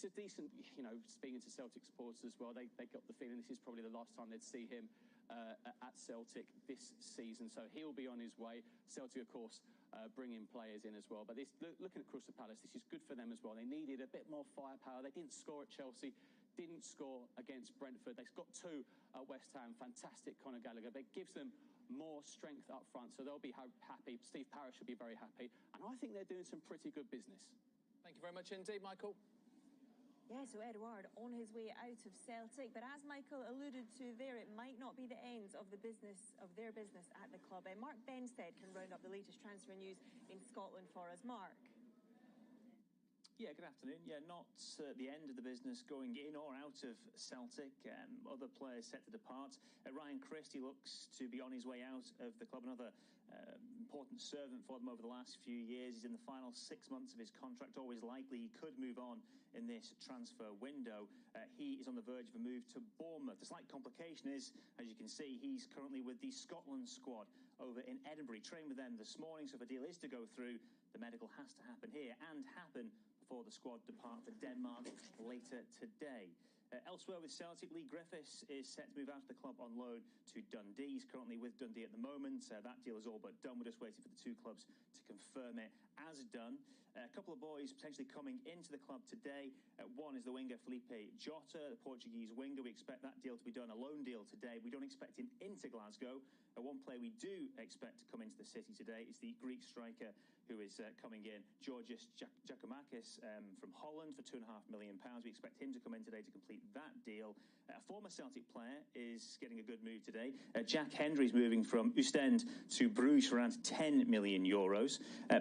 it's a decent, you know, speaking to Celtic supporters as well, they got the feeling this is probably the last time they'd see him at Celtic this season. So he'll be on his way. Celtic, of course, bringing players in as well. But looking at Crystal Palace, this is good for them as well. They needed a bit more firepower. They didn't score at Chelsea, didn't score against Brentford. They've got 2 at West Ham. Fantastic, Conor Gallagher. But it gives them more strength up front, so they'll be happy. Steve Parish will be very happy. And I think they're doing some pretty good business. Thank you very much indeed, Michael. Yeah, so Edouard on his way out of Celtic, but as Michael alluded to there, it might not be the end of their business at the club. Mark Benstead can round up the latest transfer news in Scotland for us. Mark. Yeah, good afternoon. Yeah, not the end of the business going in or out of Celtic. Other players set to depart. Ryan Christie looks to be on his way out of the club. Another important servant for them over the last few years. He's in the final 6 months of his contract. Always likely he could move on in this transfer window. He is on the verge of a move to Bournemouth. The slight complication is, as you can see, he's currently with the Scotland squad over in Edinburgh. He trained with them this morning, so if a deal is to go through, the medical has to happen here and happen before the squad depart for Denmark later today. Elsewhere with Celtic, Lee Griffiths is set to move out of the club on loan to Dundee. He's currently with Dundee at the moment. That deal is all but done. We're just waiting for the 2 clubs to confirm it as done. A couple of boys potentially coming into the club today. One is the winger Felipe Jota, the Portuguese winger. We expect that deal to be done, a loan deal today. We don't expect him into Glasgow. One player we do expect to come into the city today is the Greek striker who is coming in, Georgios Giacomakis from Holland for £2.5 million. We expect him to come in today to complete that deal. A former Celtic player is getting a good move today. Jack Hendry's moving from Ostend to Bruges for around €10 million.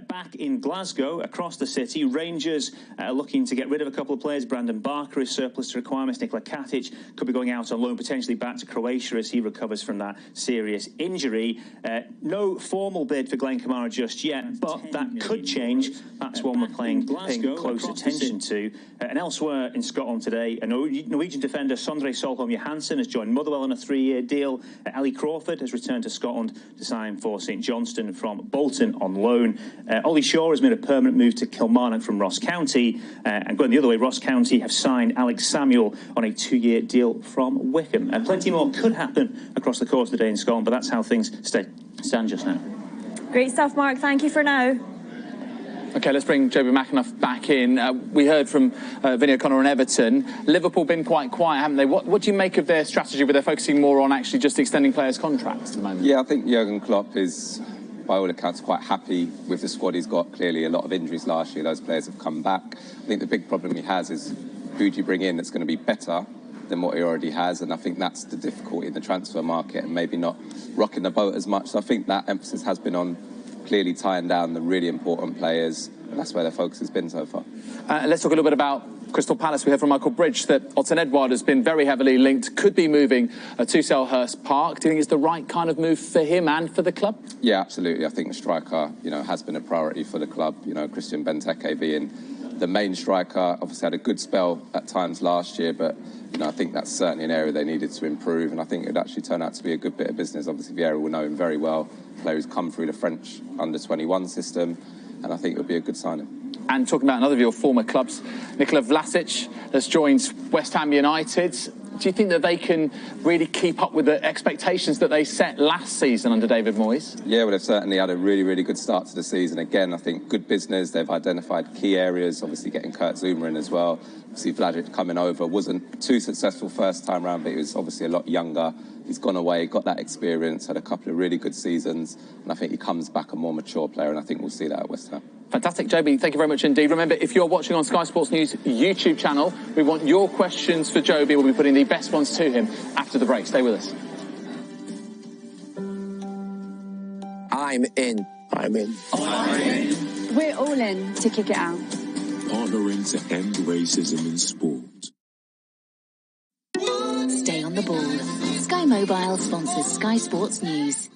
Back in Glasgow, across the city, Rangers are looking to get rid of a couple of players. Brandon Barker is surplus to requirements. Nikola Katic could be going out on loan, potentially back to Croatia as he recovers from that serious injury. No formal bid for Glenn Kamara just yet, but that could change. That's one we're paying close attention to. And elsewhere in Scotland today, a Norwegian defender, Sondre Solholm Johansen, has joined Motherwell on a 3-year deal. Ali Crawford has returned to Scotland to sign for St Johnstone from Bolton on loan. Ollie Shaw has made a permanent move to Kilmarnock from Ross County. And going the other way, Ross County have signed Alex Samuel on a 2-year deal from Wickham. And plenty more could happen across the course of the day in Scotland, but that's how things stand just now. Great stuff, Mark. Thank you for now. OK, let's bring Joby McAnuff back in. We heard from Vinny O'Connor and Everton. Liverpool been quite quiet, haven't they? What do you make of their strategy where they're focusing more on actually just extending players' contracts at the moment? Yeah, I think Jurgen Klopp is, by all accounts, quite happy with the squad he's got. Clearly, a lot of injuries last year. Those players have come back. I think the big problem he has is who do you bring in that's going to be better than what he already has, and I think that's the difficulty in the transfer market and maybe not rocking the boat as much. So I think that emphasis has been on clearly tying down the really important players, and that's where their focus has been so far. Let's talk a little bit about Crystal Palace. We heard from Michael Bridge that Odsonne Edouard has been very heavily linked, could be moving to Selhurst Park. Do you think it's the right kind of move for him and for the club? Yeah, absolutely. I think the striker, has been a priority for the club. Christian Benteke being the main striker, obviously had a good spell at times last year, but I think that's certainly an area they needed to improve, and I think it would actually turn out to be a good bit of business. Obviously, Vieira will know him very well, a player who's come through the French under-21 system, and I think it would be a good signing. And talking about another of your former clubs, Nikola Vlasic has joined West Ham United. Do you think that they can really keep up with the expectations that they set last season under David Moyes? Yeah, well, they've certainly had a really, really good start to the season. Again, I think good business. They've identified key areas, obviously getting Kurt Zouma in as well. Obviously, Vlasic coming over wasn't too successful first time round, but he was obviously a lot younger. He's gone away, got that experience, had a couple of really good seasons, and I think he comes back a more mature player, and I think we'll see that at West Ham. Fantastic, Joby. Thank you very much indeed. Remember, if you're watching on Sky Sports News YouTube channel, we want your questions for Joby. We'll be putting the best ones to him after the break. Stay with us. I'm in. I'm in. I'm in. We're all in to kick it out. Partnering to end racism in sport. Stay on the ball. Sky Mobile sponsors Sky Sports News.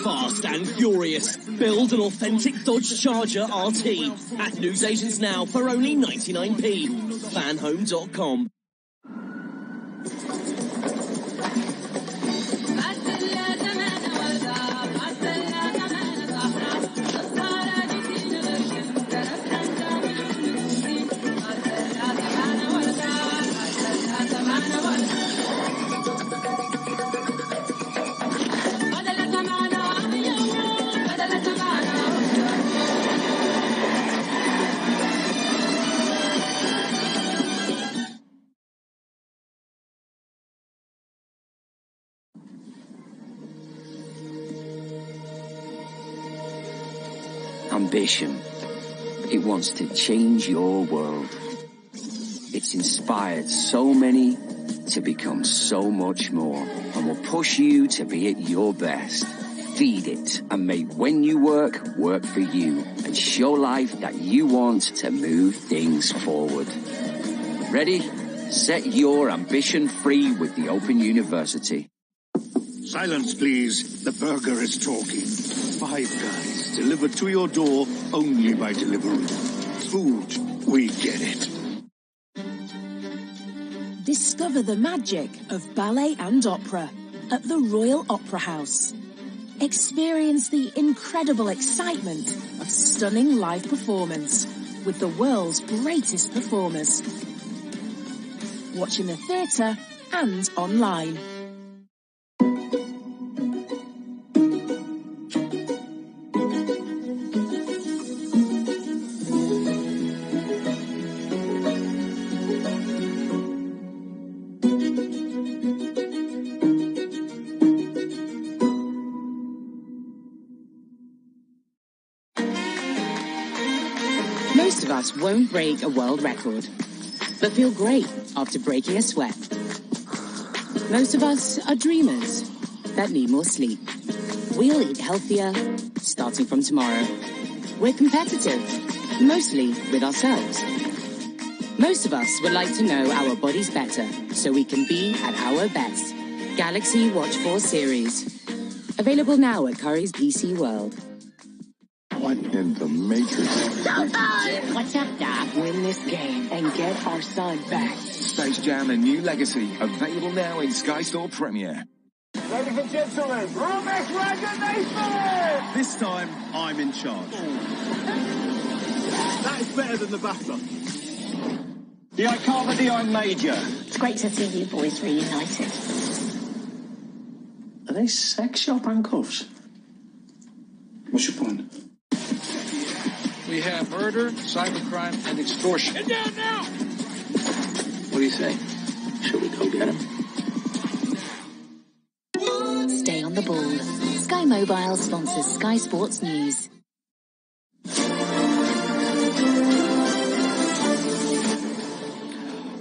Fast and furious. Build an authentic Dodge Charger RT at newsagents now for only 99p. Fanhome.com. ambition. It wants to change your world. It's inspired so many to become so much more, and will push you to be at your best. Feed it and make when you work for you, and show life that you want to move things forward. Ready? Set your ambition free with the Open University. Silence, please. The burger is talking. Five Guys, delivered to your door only by Deliveroo. Food, we get it. Discover the magic of ballet and opera at the Royal Opera House. Experience the incredible excitement of stunning live performance with the world's greatest performers. Watch in the theatre and online. Most of us won't break a world record, but feel great after breaking a sweat. Most of us are dreamers that need more sleep. We'll eat healthier, starting from tomorrow. We're competitive, mostly with ourselves. Most of us would like to know our bodies better, so we can be at our best. Galaxy Watch 4 Series. Available now at Curry's PC World. What in the Matrix? What's up, Doc? Win this game and get our son back. Space Jam: A New Legacy, available now in Sky Store Premier. Ladies and gentlemen, Romex Dragon Nation! This time, I'm in charge. That is better than the BAFTA. The Icama Di Major. It's great to see you boys reunited. Are they sex shop handcuffs? What's your point? We have murder, cybercrime, and extortion. Get down now! What do you say? Shall we go get him? Stay on the ball. Sky Mobile sponsors Sky Sports News.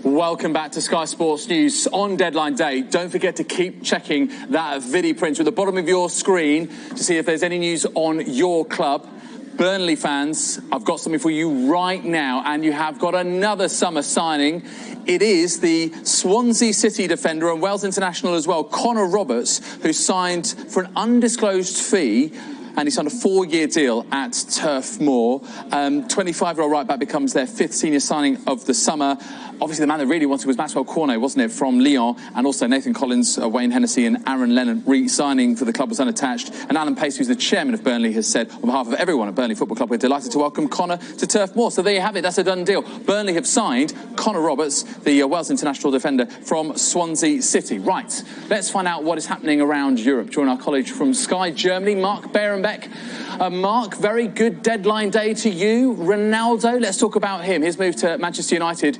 Welcome back to Sky Sports News on deadline day. Don't forget to keep checking that video print at the bottom of your screen to see if there's any news on your club. Burnley fans, I've got something for you right now, and you have got another summer signing. It is the Swansea City defender and Wales international as well, Connor Roberts, who signed for an undisclosed fee, and he signed a 4-year deal at Turf Moor. 25-year-old right-back becomes their 5th senior signing of the summer. Obviously, the man they really wanted was Maxwell Cornet, wasn't it, from Lyon, and also Nathan Collins, Wayne Hennessy and Aaron Lennon re-signing for the club was unattached. And Alan Pace, who's the chairman of Burnley, has said, on behalf of everyone at Burnley Football Club, we're delighted to welcome Connor to Turf Moor. So there you have it, that's a done deal. Burnley have signed Connor Roberts, the Wales international defender from Swansea City. Right, let's find out what is happening around Europe. Join our colleague from Sky Germany, Mark Behrenbeck. Mark, very good deadline day to you. Ronaldo, let's talk about him. His move to Manchester United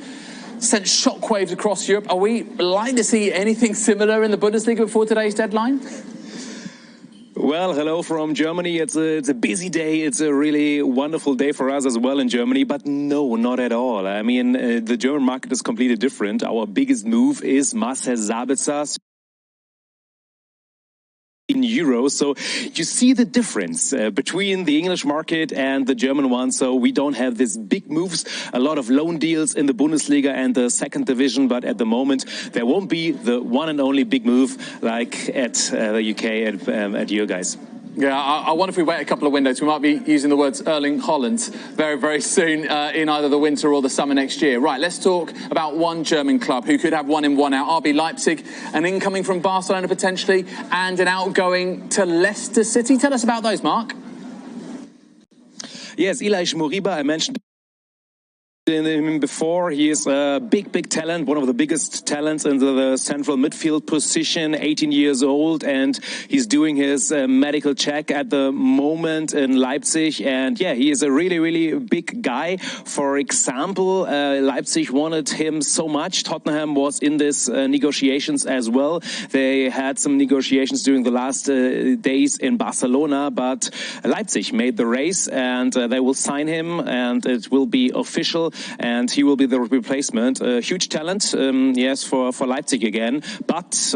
sent shockwaves across Europe. Are we likely to see anything similar in the Bundesliga before today's deadline? Well, hello from Germany. It's a busy day. It's a really wonderful day for us as well in Germany, but no, not at all. I mean, the German market is completely different. Our biggest move is Marcel Sabitzer in euros. So you see the difference between the English market and the German one. So we don't have these big moves, a lot of loan deals in the Bundesliga and the second division. But at the moment, there won't be the one and only big move like at the UK at you guys. Yeah, I wonder if we wait a couple of windows, we might be using the words Erling Haaland very, very soon in either the winter or the summer next year. Right, let's talk about one German club who could have one in, one out. RB Leipzig, an incoming from Barcelona potentially, and an outgoing to Leicester City. Tell us about those, Mark. Yes, Ilaix Moriba, I mentioned him before. He is a big talent, one of the biggest talents in the central midfield position, 18 years old, and he's doing his medical check at the moment in Leipzig. And yeah, he is a really big guy. For example, Leipzig wanted him so much. Tottenham was in this negotiations as well. They had some negotiations during the last days in Barcelona, but Leipzig made the race, and they will sign him, and it will be official. And he will be the replacement. Huge talent, yes, for Leipzig again. But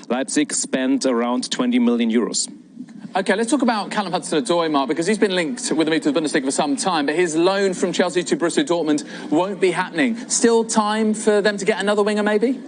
Leipzig spent around 20 million euros. Okay, let's talk about Callum Hudson-Odoi, Mark, because he's been linked with me to the Bundesliga for some time, but his loan from Chelsea to Borussia Dortmund won't be happening. Still time for them to get another winger, maybe?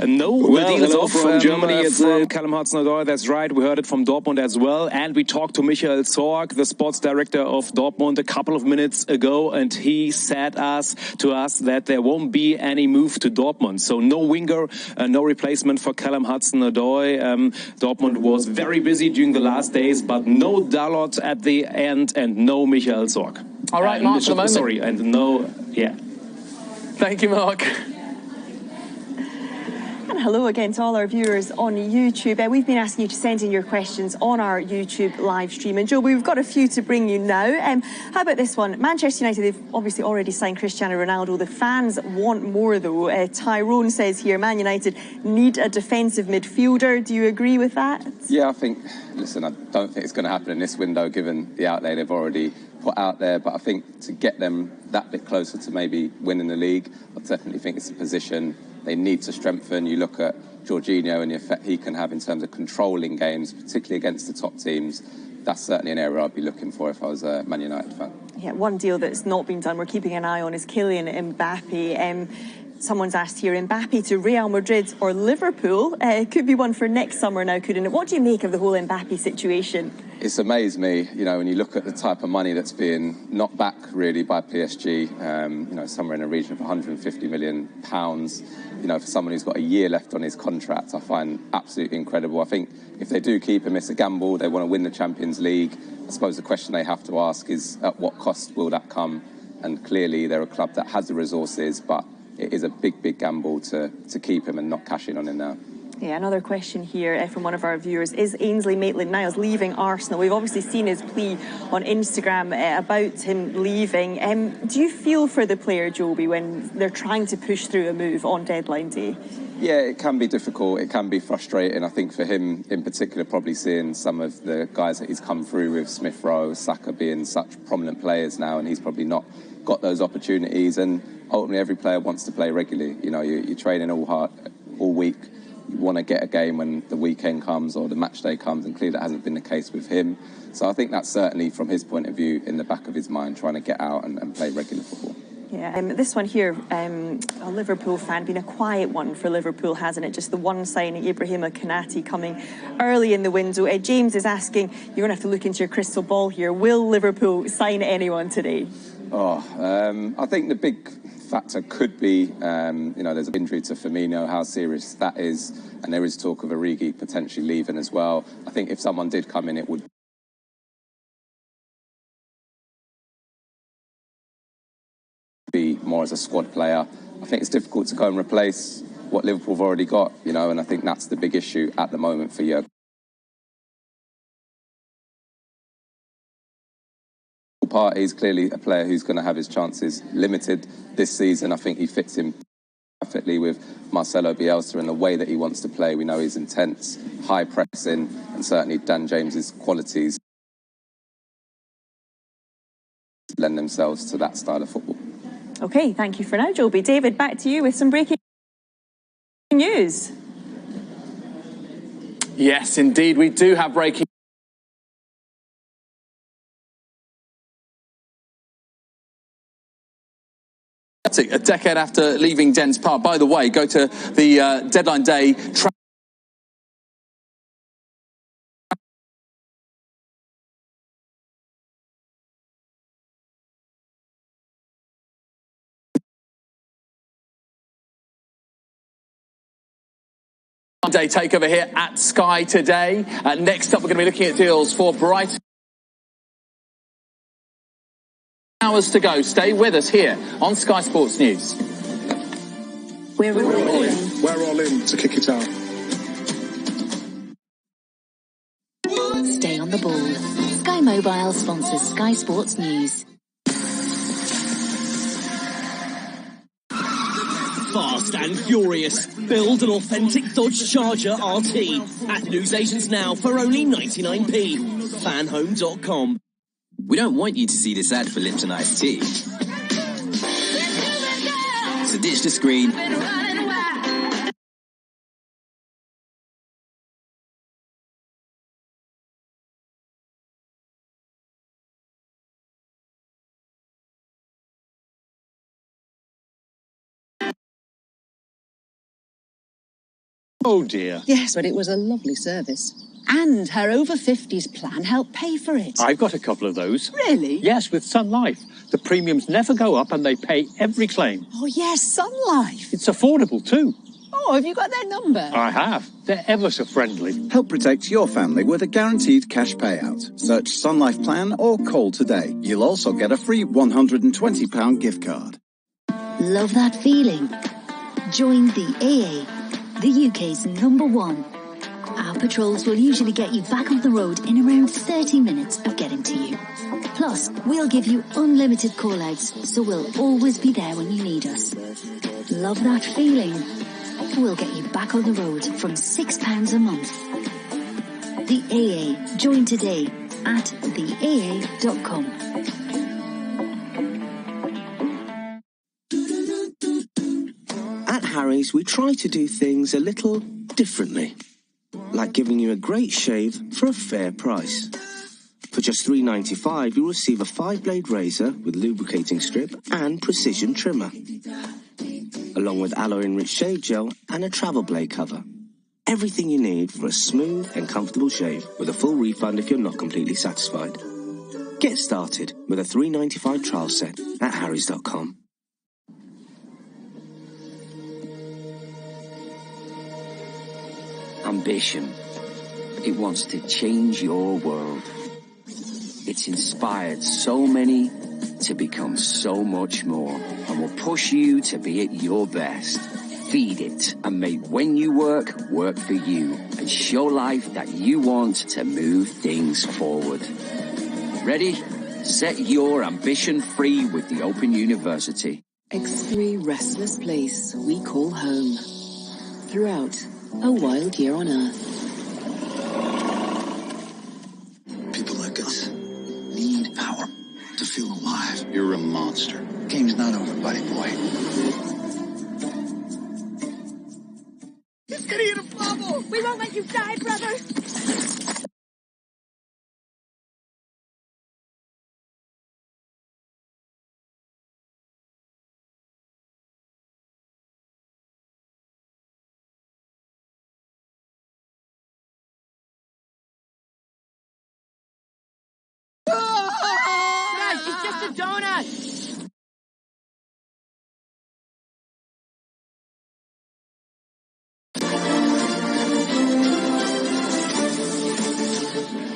No, the deal is off from Germany. It's Callum Hudson-Odoi. That's right. We heard it from Dortmund as well. And we talked to Michael Zorc, the sports director of Dortmund, a couple of minutes ago. And he said to us that there won't be any move to Dortmund. So no winger, no replacement for Callum Hudson-Odoi. Dortmund was very busy during the last days, but no Dalot at the end and no Michael Zorc. All right, Mark, for the moment. Sorry, and no, yeah. Thank you, Mark. And hello again to all our viewers on YouTube. We've been asking you to send in your questions on our YouTube live stream. And Joe, we've got a few to bring you now. How about this one? Manchester United, they've obviously already signed Cristiano Ronaldo. The fans want more, though. Tyrone says here, Man United need a defensive midfielder. Do you agree with that? Yeah, I think, listen, I don't think it's going to happen in this window, given the outlay they've already put out there. But I think to get them that bit closer to maybe winning the league, I definitely think it's a position they need to strengthen. You look at Jorginho and the effect he can have in terms of controlling games, particularly against the top teams. That's certainly an area I'd be looking for if I was a Man United fan. Yeah, one deal that's not been done, we're keeping an eye on, is Kylian Mbappe. Someone's asked here, Mbappe to Real Madrid or Liverpool? It could be one for next summer now, couldn't it? What do you make of the whole Mbappe situation? It's amazed me, you know, when you look at the type of money that's being knocked back really by PSG, you know, somewhere in a region of £150 million. You know, for someone who's got a year left on his contract, I find absolutely incredible. I think if they do keep him, it's a gamble. They want to win the Champions League. I suppose the question they have to ask is, at what cost will that come? And clearly they're a club that has the resources, but it is a big gamble to keep him and not cash in on him now. Yeah, another question here from one of our viewers. Is Ainsley Maitland-Niles leaving Arsenal? We've obviously seen his plea on Instagram about him leaving. Do you feel for the player, Joby, when they're trying to push through a move on deadline day? Yeah, it can be difficult. It can be frustrating. I think for him in particular, probably seeing some of the guys that he's come through with, Smith Rowe, Saka being such prominent players now, and he's probably not got those opportunities. And ultimately, every player wants to play regularly. You know, you're training all week. You want to get a game when the weekend comes or the match day comes, and clearly that hasn't been the case with him. So I think that's certainly, from his point of view, in the back of his mind, trying to get out and play regular football. Yeah, this one here, a Liverpool fan, been a quiet one for Liverpool, hasn't it? Just the one signing, Ibrahima Konate, coming early in the window. James is asking, you're going to have to look into your crystal ball here. Will Liverpool sign anyone today? I think the big factor could be, you know, there's an injury to Firmino, how serious that is, and there is talk of Origi potentially leaving as well. I think if someone did come in, it would be more as a squad player. I think it's difficult to go and replace what Liverpool have already got, you know, and I think that's the big issue at the moment for Jurgen. Partey is clearly a player who's going to have his chances limited this season. I think he fits in perfectly with Marcelo Bielsa and the way that he wants to play. We know he's intense, high pressing, and certainly Dan James's qualities lend themselves to that style of football. Okay, thank you for now, Joby. David, back to you with some breaking news. Yes, indeed, we do have breaking. A decade after leaving Dens Park. By the way, go to the deadline day. Day takeover here at Sky today. Next up, we're going to be looking at deals for Brighton Hours to go. Stay with us here on Sky Sports News. We're all in. We're all in to kick it out. Stay on the ball. Sky Mobile sponsors Sky Sports News. Fast and furious. Build an authentic Dodge Charger RT at newsagents now for only 99p. Fanhome.com. We don't want you to see this ad for Lipton iced tea. So ditch the screen. Oh dear. Yes, but it was a lovely service. And her over 50s plan helped pay for it. I've got a couple of those. Really? Yes, with Sun Life. The premiums never go up and they pay every claim. Oh, yes, Sun Life. It's affordable too. Oh, have you got their number? I have. They're ever so friendly. Help protect your family with a guaranteed cash payout. Search Sun Life Plan or call today. You'll also get a free £120 gift card. Love that feeling? Join the AA, the UK's #1. Our patrols will usually get you back on the road in around 30 minutes of getting to you. Plus, we'll give you unlimited call-outs, so we'll always be there when you need us. Love that feeling? We'll get you back on the road from £6 a month. The AA. Join today at theaa.com. At Harry's, we try to do things a little differently. Like giving you a great shave for a fair price. For just $3.95, you'll receive a 5-blade razor with lubricating strip and precision trimmer, along with alloy-enriched shave gel and a travel blade cover. Everything you need for a smooth and comfortable shave, with a full refund if you're not completely satisfied. Get started with a $3.95 trial set at harrys.com. Ambition. It wants to change your world. It's inspired so many to become so much more and will push you to be at your best. Feed it and make when you work, work for you and show life that you want to move things forward. Ready? Set your ambition free with the Open University. X3 restless place we call home. Throughout a wild year on Earth. People like us need power to feel alive. You're a monster. Game's not over, buddy boy. He's gonna eat a bubble! We won't let you die, brother! Guys, it's just a donut!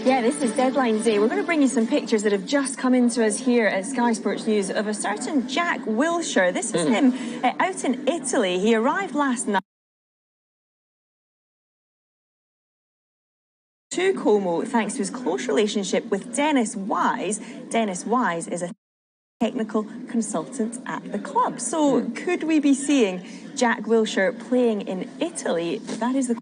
Yeah, this is deadline day. We're going to bring you some pictures that have just come into us here at Sky Sports News of a certain Jack Wilshere. This is him out in Italy. He arrived last night to Como thanks to his close relationship with Dennis Wise. Dennis Wise is a technical consultant at the club. So could we be seeing Jack Wilshere playing in Italy? That is the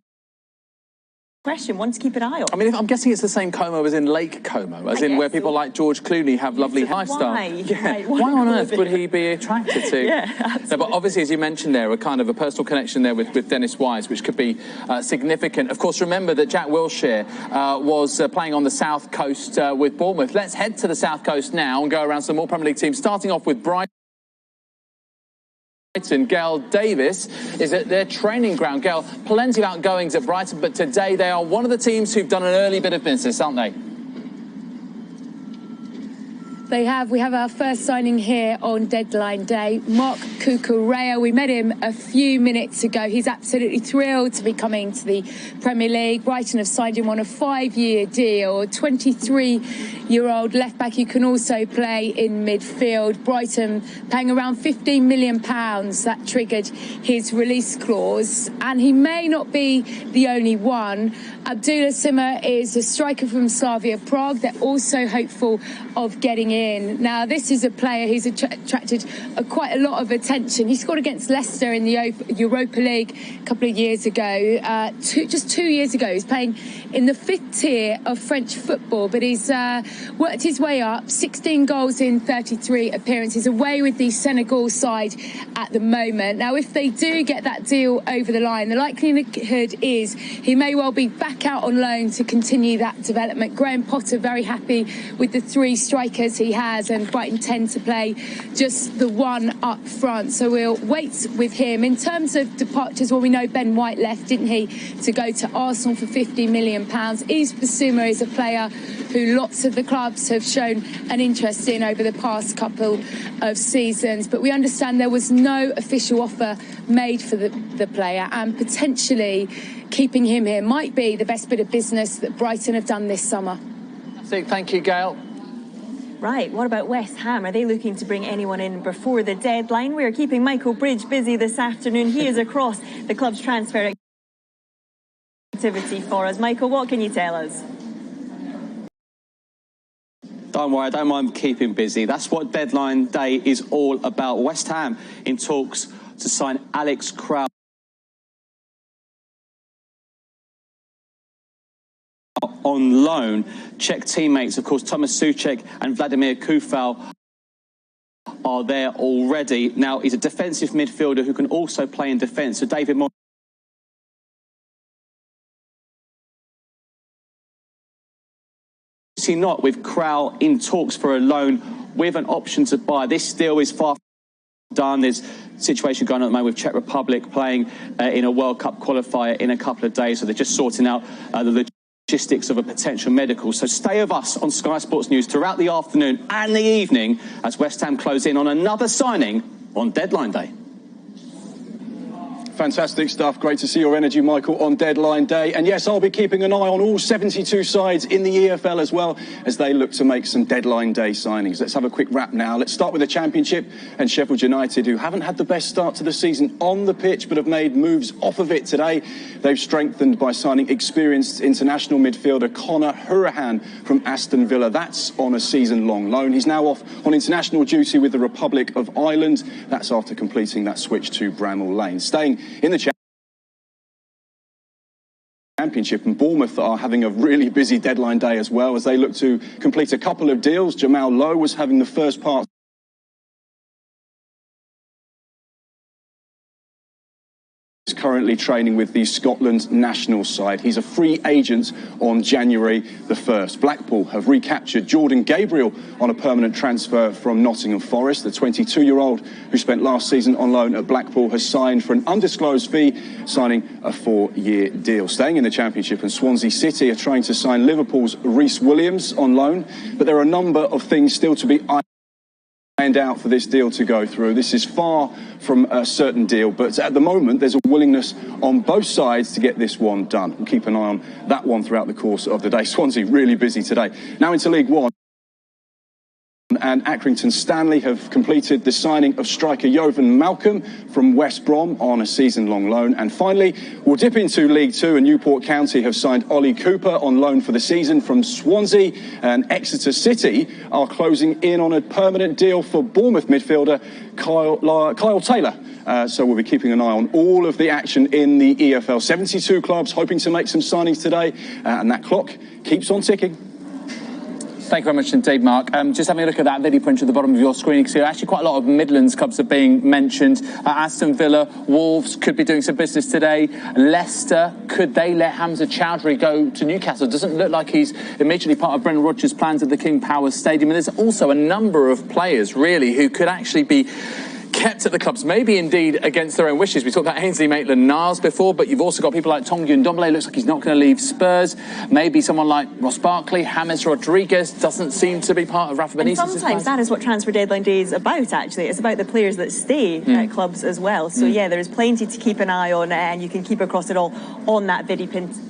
question. One to keep an eye on. I mean, I'm guessing it's the same Como as in Lake Como, as in where people like George Clooney have lovely lifestyle. Why? Yeah. Right, why on earth would he be attracted to? Yeah, absolutely. No, but obviously, as you mentioned there, a kind of a personal connection there with Dennis Wise, which could be significant. Of course, remember that Jack Wilshere was playing on the South Coast with Bournemouth. Let's head to the South Coast now and go around some more Premier League teams, starting off with Brighton. Gail Davis is at their training ground. Gail, plenty of outgoings at Brighton, but today they are one of the teams who've done an early bit of business, aren't they? They have. We have our first signing here on deadline day. Marc Cucurella. We met him a few minutes ago. He's absolutely thrilled to be coming to the Premier League. Brighton have signed him on a 5-year deal. 23-year-old left-back who can also play in midfield. Brighton paying around £15 million. That triggered his release clause. And he may not be the only one. Abdullah Sima is a striker from Slavia Prague. They're also hopeful of getting in. Now, this is a player who's attracted quite a lot of attention. He scored against Leicester in the Europa League a couple of years ago. Just 2 years ago, he's playing in the 5th tier of French football, but he's worked his way up. 16 goals in 33 appearances, away with the Senegal side at the moment. Now, if they do get that deal over the line, the likelihood is he may well be back out on loan to continue that development. Graham Potter very happy with the 3 strikers he has, and Brighton tend to play just the one up front. So we'll wait with him. In terms of departures, well, we know Ben White left, didn't he, to go to Arsenal for £50 million. Yves Bissouma is a player who lots of the clubs have shown an interest in over the past couple of seasons. But we understand there was no official offer made for the player, and potentially keeping him here might be the best bit of business that Brighton have done this summer. Thank you, Gail. Right, what about West Ham? Are they looking to bring anyone in before the deadline? We're keeping Michael Bridge busy this afternoon. He is across the club's transfer activity for us. Michael, what can you tell us? Don't worry, I don't mind keeping busy. That's what deadline day is all about. West Ham in talks to sign Alex Král on loan. Czech teammates, of course, Thomas Souček and Vladimir Koufal are there already. Now, he's a defensive midfielder who can also play in defence. So David Moyes not with Král in talks for a loan with an option to buy. This deal is far done. There's a situation going on at the moment with Czech Republic playing in a World Cup qualifier in a couple of days, so they're just sorting out the logistics of a potential medical. So stay with us on Sky Sports News throughout the afternoon and the evening as West Ham close in on another signing on deadline day. Fantastic stuff. Great to see your energy, Michael, on deadline day. And yes, I'll be keeping an eye on all 72 sides in the EFL as well as they look to make some deadline day signings. Let's have a quick wrap now. Let's start with the Championship and Sheffield United, who haven't had the best start to the season on the pitch but have made moves off of it today. They've strengthened by signing experienced international midfielder Conor Hourihane from Aston Villa. That's on a season-long loan. He's now off on international duty with the Republic of Ireland. That's after completing that switch to Bramall Lane. Staying in the Championship, and Bournemouth are having a really busy deadline day as well as they look to complete a couple of deals. Jamal Lowe was having the first part currently training with the Scotland national side. He's a free agent on January the 1st. Blackpool have recaptured Jordan Gabriel on a permanent transfer from Nottingham Forest. The 22-year-old who spent last season on loan at Blackpool has signed for an undisclosed fee, signing a 4-year deal. Staying in the Championship, and Swansea City are trying to sign Liverpool's Reece Williams on loan, but there are a number of things still to be ironed out for this deal to go through. This is far from a certain deal, but at the moment there's a willingness on both sides to get this one done. We'll keep an eye on that one throughout the course of the day. Swansea really busy today. Now into League One. And Accrington Stanley have completed the signing of striker Jovan Malcolm from West Brom on a season-long loan. And finally, we'll dip into League Two, and Newport County have signed Ollie Cooper on loan for the season from Swansea. And Exeter City are closing in on a permanent deal for Bournemouth midfielder Kyle Taylor. So we'll be keeping an eye on all of the action in the EFL. 72 clubs hoping to make some signings today, and that clock keeps on ticking. Thank you very much indeed, Mark. Just having a look at that video print at the bottom of your screen, you can see actually quite a lot of Midlands clubs are being mentioned. Aston Villa, Wolves could be doing some business today. Leicester, could they let Hamza Chowdhury go to Newcastle? Doesn't look like he's immediately part of Brendan Rodgers' plans at the King Power Stadium. And there's also a number of players, really, who could actually be kept at the clubs, maybe indeed against their own wishes. We talked about Ainsley Maitland-Niles before, but you've also got people like Tanguy Ndombele. Looks like he's not going to leave Spurs. Maybe someone like Ross Barkley, James Rodriguez doesn't seem to be part of Rafa Benitez's And sometimes that is what transfer deadline day is about, actually. It's about the players that stay at clubs as well. So yeah, there is plenty to keep an eye on, and you can keep across it all on that video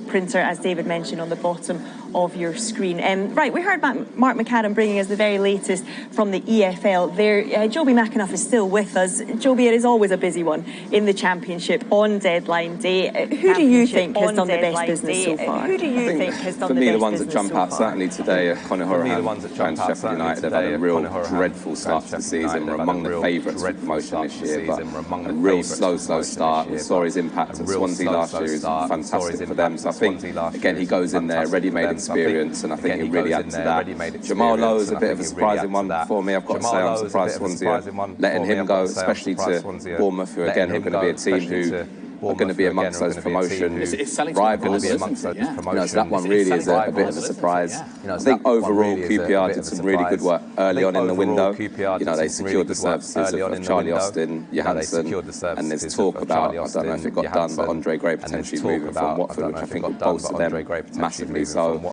printer, as David mentioned, on the bottom of your screen. Right, we heard Mark McAdam bringing us the very latest from the EFL there. Joby McAnuff is still with us. Joby, it is always a busy one in the Championship on deadline day. Who do you think has done the best business so far? Who do you think has done the best business so far? For me, the ones that jump out certainly today are Conor Hourihane and Sheffield United. They've had a real dreadful start to the season. We're among the favourites for promotion this year, but a real slow start. We saw his impact at Swansea last year. Is fantastic for them. So I think, again, he goes in there, ready-made experience, and I think he really adds to that. Jamal Lowe is a bit of a surprising one for me. I've got to say, I'm surprised Swansea letting him go, especially to Bournemouth, who again are going to be a team who are going to be amongst those promotion rivals. So that one really is a bit of a surprise. I think overall QPR did some really good work early on in the window. They secured the services of Charlie Austin, Johansson, and there's talk about, I don't know if it got done, but Andre Gray potentially moving from Watford, which I think would bolster them massively. So